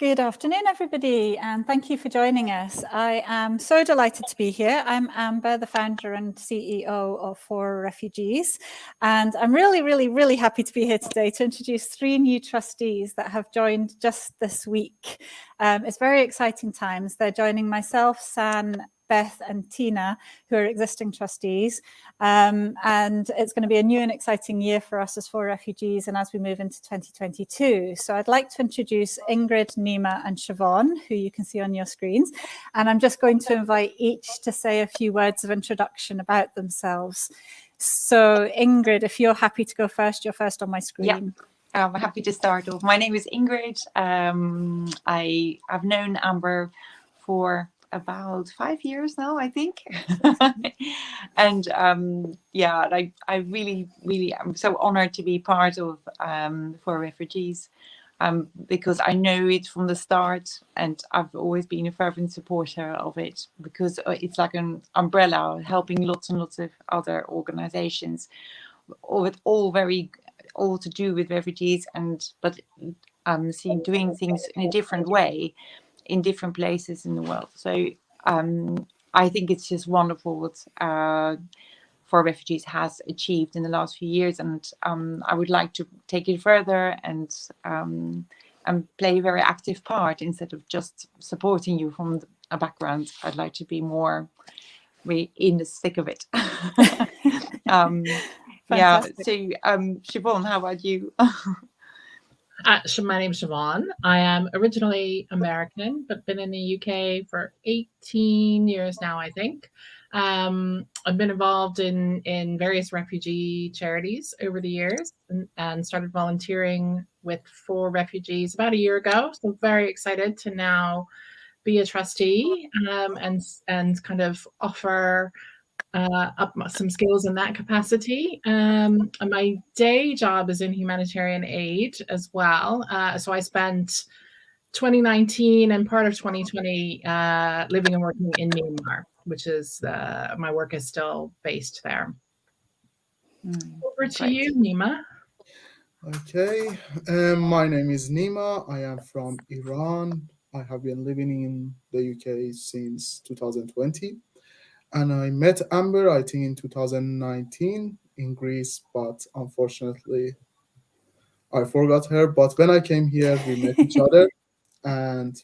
Good afternoon, everybody, and thank you for joining us. I am so delighted to be here. I'm Amber, the founder and CEO of forRefugees, and I'm really happy to be here today to introduce 3 new trustees that have joined just this week. It's very exciting times. They're joining myself, San, Beth and Tina, who are existing trustees. And it's going to be a new and exciting year for us as forRefugees and as we move into 2022. So I'd like to introduce Ingrid, Nima and Siobhan, who you can see on your screens. And I'm just going to invite each to say a few words of introduction about themselves. So Ingrid, if you're happy to go first, you're first on my screen. Yeah. I'm happy to start off. My name is Ingrid. I have known Amber for about 5 years now, I think. And I really am so honored to be part of forRefugees, because I know it from the start, and I've always been a fervent supporter of it, because it's like an umbrella helping lots and lots of other organizations, all to do with refugees, but doing things in a different way in different places in the world. So I think it's just wonderful what forRefugees has achieved in the last few years, and I would like to take it further and play a very active part instead of just supporting you from a background. I'd like to be more in the thick of it. Yeah. So Siobhan, how about you? So my name's Siobhan. I am originally American, but been in the UK for 18 years now, I think. I've been involved in various refugee charities over the years, and started volunteering with forRefugees about a year ago. So very excited to now be a trustee, and kind of offer up some skills in that capacity. And my day job is in humanitarian aid as well. So I spent 2019 and part of 2020 living and working in Nima, which is my work is still based there. Over to you, Nima. Okay, my name is Nima. I am from Iran. I have been living in the UK since 2020. And I met Amber, I think, in 2019 in Greece, but unfortunately, I forgot her. But when I came here, we met each other. And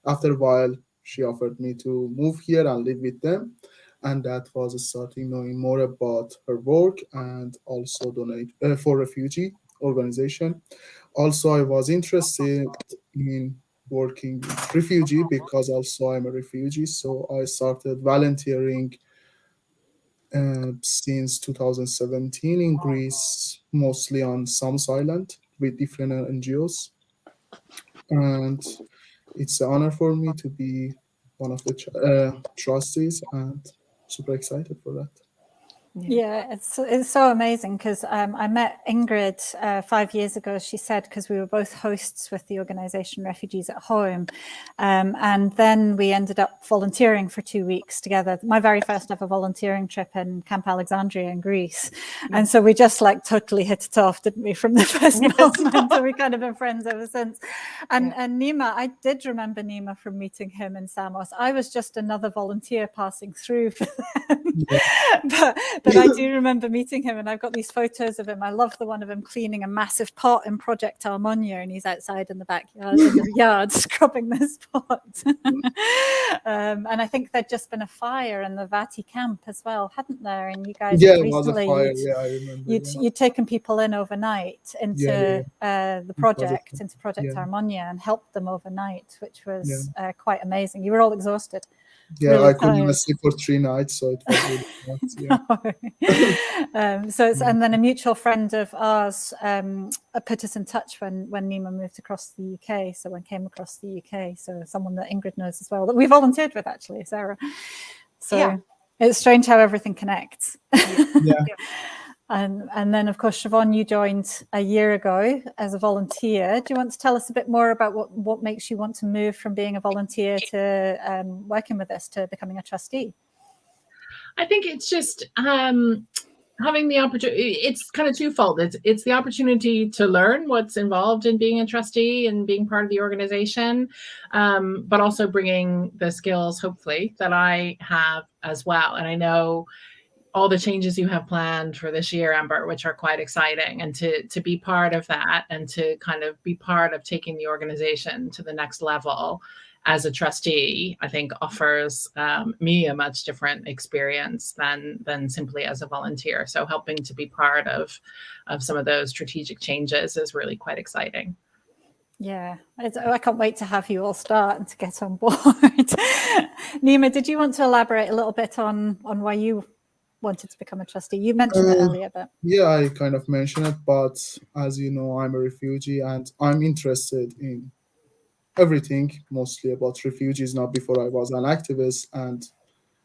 after a while, she offered me to move here and live with them. And that was starting knowing more about her work and also donate forRefugee organization. Also, I was interested in working with refugee because also I'm a refugee. So I started volunteering since 2017 in Greece, mostly on Samos Island with different NGOs. And it's an honor for me to be one of the trustees, and super excited for that. Yeah, it's so amazing because I met Ingrid 5 years ago, as she said, because we were both hosts with the organisation Refugees at Home. And then we ended up volunteering for 2 weeks together. My very first ever volunteering trip in Camp Alexandria in Greece. And so we just like totally hit it off, didn't we, from the first moment? So we've kind of been friends ever since. And Nima, I did remember Nima from meeting him in Samos. I was just another volunteer passing through for them. But I do remember meeting him, and I've got these photos of him. I love the one of him cleaning a massive pot in Project Harmonia, and he's outside in the backyard, in the yard, scrubbing this pot. And I think there'd just been a fire in the Vati camp as well, hadn't there? And you guys recently, I remember, you'd taken people in overnight into the project, into Project Harmonia, and helped them overnight, which was quite amazing. You were all exhausted. Yeah, really I couldn't even sleep for 3 nights, so it was really hard. So it's, and then a mutual friend of ours put us in touch when Nima moved across the UK. So when came across the UK, so someone that Ingrid knows as well, that we volunteered with actually, Sarah. So it's strange how everything connects. And then, of course, Siobhan, you joined a year ago as a volunteer. Do you want to tell us a bit more about what makes you want to move from being a volunteer to working with us to becoming a trustee? I think it's just having the opportunity, it's kind of twofold. It's the opportunity to learn what's involved in being a trustee and being part of the organization, but also bringing the skills, hopefully, that I have as well. And I know all the changes you have planned for this year, Amber, which are quite exciting, and to be part of that and to kind of be part of taking the organization to the next level as a trustee, I think offers me a much different experience than simply as a volunteer. So helping to be part of some of those strategic changes is really quite exciting. Yeah, I can't wait to have you all start and to get on board. Nima, did you want to elaborate a little bit on why you wanted to become a trustee? You mentioned it earlier, but Yeah, I kind of mentioned it, but as you know, I'm a refugee and I'm interested in everything, mostly about refugees. Now, before I was an activist, and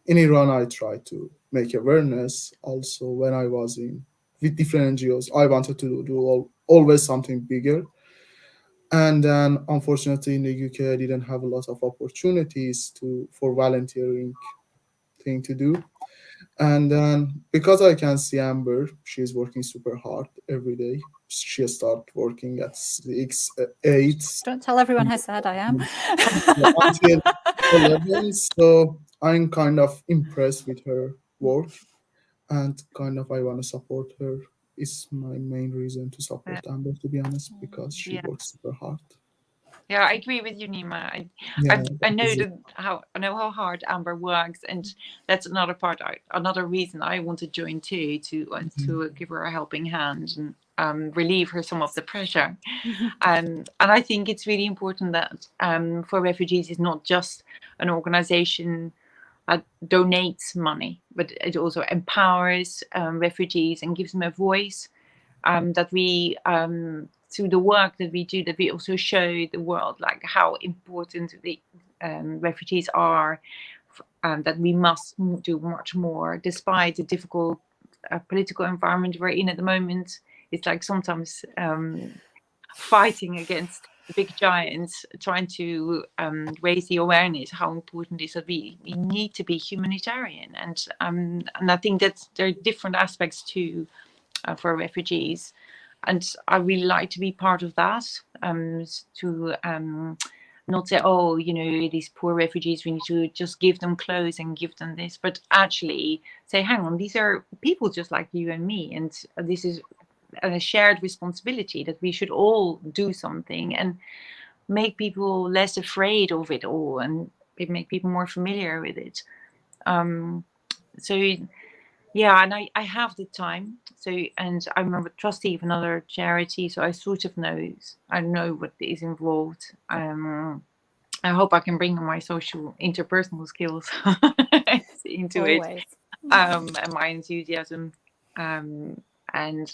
in Iran, I tried to make awareness. Also, when I was in with different NGOs, I wanted to do always something bigger. And then, unfortunately, in the UK, I didn't have a lot of opportunities for volunteering thing to do. And then, because I can see Amber, she's working super hard every day. She start working at 8 don't tell everyone how sad I am. until 11. So I'm kind of impressed with her work, and kind of I want to support her. Is my main reason to support Amber, to be honest, because she Yeah. works super hard. Yeah, I agree with you, Nima. I know how hard Amber works, and that's another another reason I want to join too, to give her a helping hand and relieve her some of the pressure. And I think it's really important that forRefugees is not just an organization that donates money, but it also empowers refugees and gives them a voice. That we through the work that we do, that we also show the world like how important the refugees are, that we must do much more despite the difficult political environment we're in at the moment. It's like sometimes fighting against big giants, trying to raise the awareness how important it is that we need to be humanitarian, and I think that there are different aspects to for refugees, and I really like to be part of that, to not say, oh, these poor refugees, we need to just give them clothes and give them this, but actually say, hang on, these are people just like you and me, and this is a shared responsibility that we should all do something and make people less afraid of it all and make people more familiar with it. So yeah, and I have the time. So, and I'm a trustee of another charity, so I sort of I know what is involved. I hope I can bring my social interpersonal skills into always. it, and my enthusiasm. And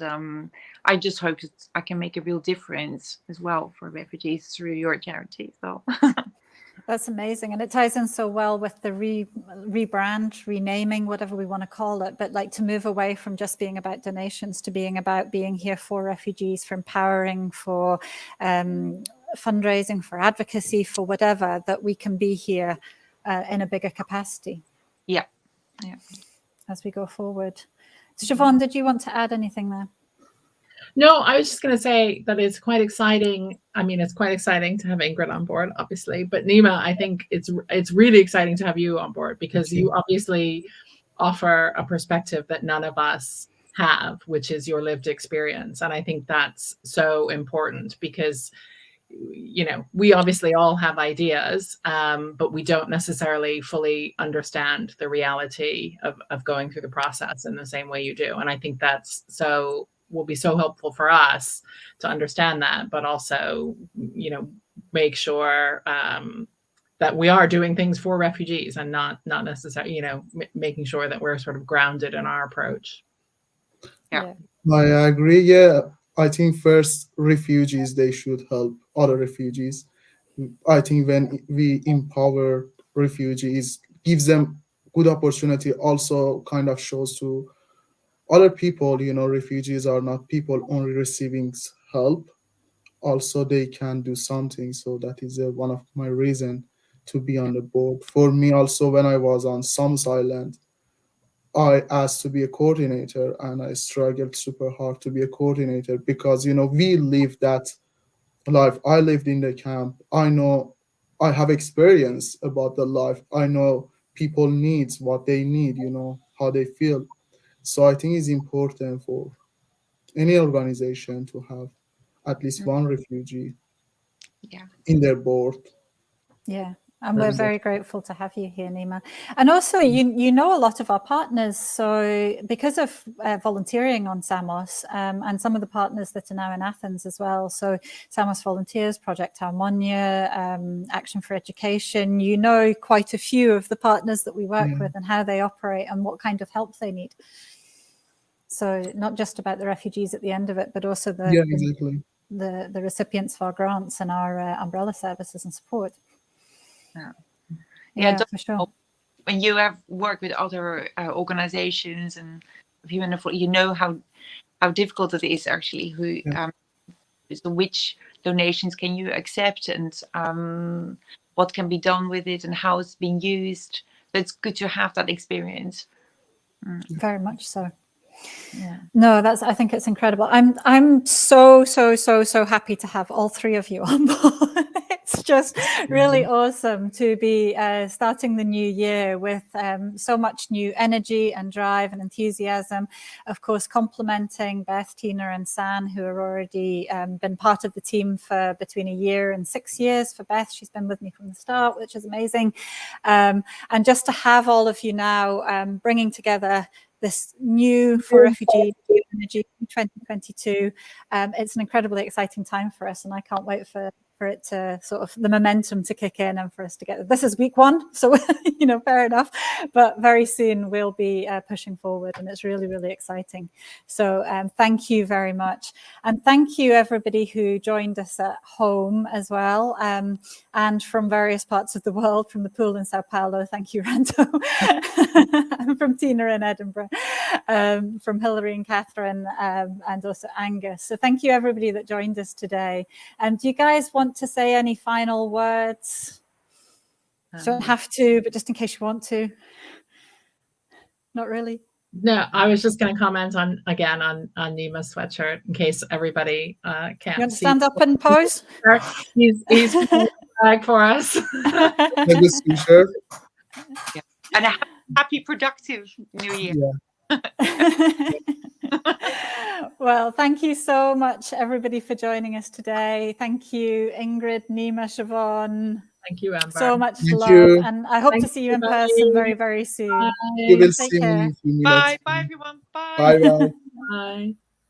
I just hope that I can make a real difference as well for refugees through your charity. So. That's amazing. And it ties in so well with the rebrand, renaming, whatever we want to call it, but like to move away from just being about donations to being about being here for refugees, for empowering, for fundraising, for advocacy, for whatever, that we can be here in a bigger capacity. Yeah. As we go forward. Siobhan, did you want to add anything there? No, I was just going to say that it's quite exciting. I mean, it's quite exciting to have Ingrid on board, obviously. But Nima, I think it's really exciting to have you on board, because you obviously offer a perspective that none of us have, which is your lived experience. And I think that's so important, because we obviously all have ideas, but we don't necessarily fully understand the reality of going through the process in the same way you do. And I think that's will be so helpful for us to understand that, but also, make sure that we are doing things for refugees and not necessarily, making sure that we're sort of grounded in our approach. Yeah. I agree. Yeah, I think first refugees, they should help other refugees. I think when we empower refugees, gives them good opportunity, also kind of shows to other people, refugees are not people only receiving help, also they can do something. So that is one of my reason to be on the board. For me also, when I was on Sams Island, I asked to be a coordinator, and I struggled super hard to be a coordinator because, you know, we live that life. I lived in the camp. I know, I have experience about the life. I know people needs what they need, you know, how they feel. So I think it's important for any organization to have at least one refugee Yeah. in their board. Yeah. And we're very grateful to have you here, Nima. And also, you know a lot of our partners. So because of volunteering on Samos, and some of the partners that are now in Athens as well. So Samos Volunteers, Project Harmonia, Action for Education, you know quite a few of the partners that we work with and how they operate and what kind of help they need. So not just about the refugees at the end of it, but also Exactly. the recipients of our grants and our umbrella services and support. Yeah, for sure. When you have worked with other organizations and human, you know how difficult it is actually. So which donations can you accept, and what can be done with it, and how it's being used. So it's good to have that experience. Very much so. Yeah. No, I think it's incredible. I'm so happy to have all three of you on board. It's just really awesome to be starting the new year with so much new energy and drive and enthusiasm. Of course, complementing Beth, Tina and San, who are already been part of the team for between a year and 6 years. For Beth, she's been with me from the start, which is amazing. And just to have all of you now bringing together this new forRefugees energy 2022. It's an incredibly exciting time for us, and I can't wait for it to sort of the momentum to kick in and for us to get this is week 1, so you know, fair enough, but very soon we'll be pushing forward, and it's really exciting. So thank you very much, and thank you everybody who joined us at home as well, and from various parts of the world, from the pool in Sao Paulo. Thank you, Ranto. And from Tina in Edinburgh, from Hilary and Catherine, and also Angus. So thank you everybody that joined us today. Do you guys want to say any final words? You don't have to, but just in case you want to. Not really. No, I was just going to comment on Nima's sweatshirt in case everybody can't see. You want to stand up and pose? He's flag for us. Sure. Yeah. And a happy, productive new year. Well, thank you so much, everybody, for joining us today. Thank you, Ingrid, Nima, Siobhan. Thank you, Amber. So much Thank love, you. and I hope to see you in person very soon. We will Take see care. you in a few Bye, minutes. bye everyone. Bye. Bye. Bye.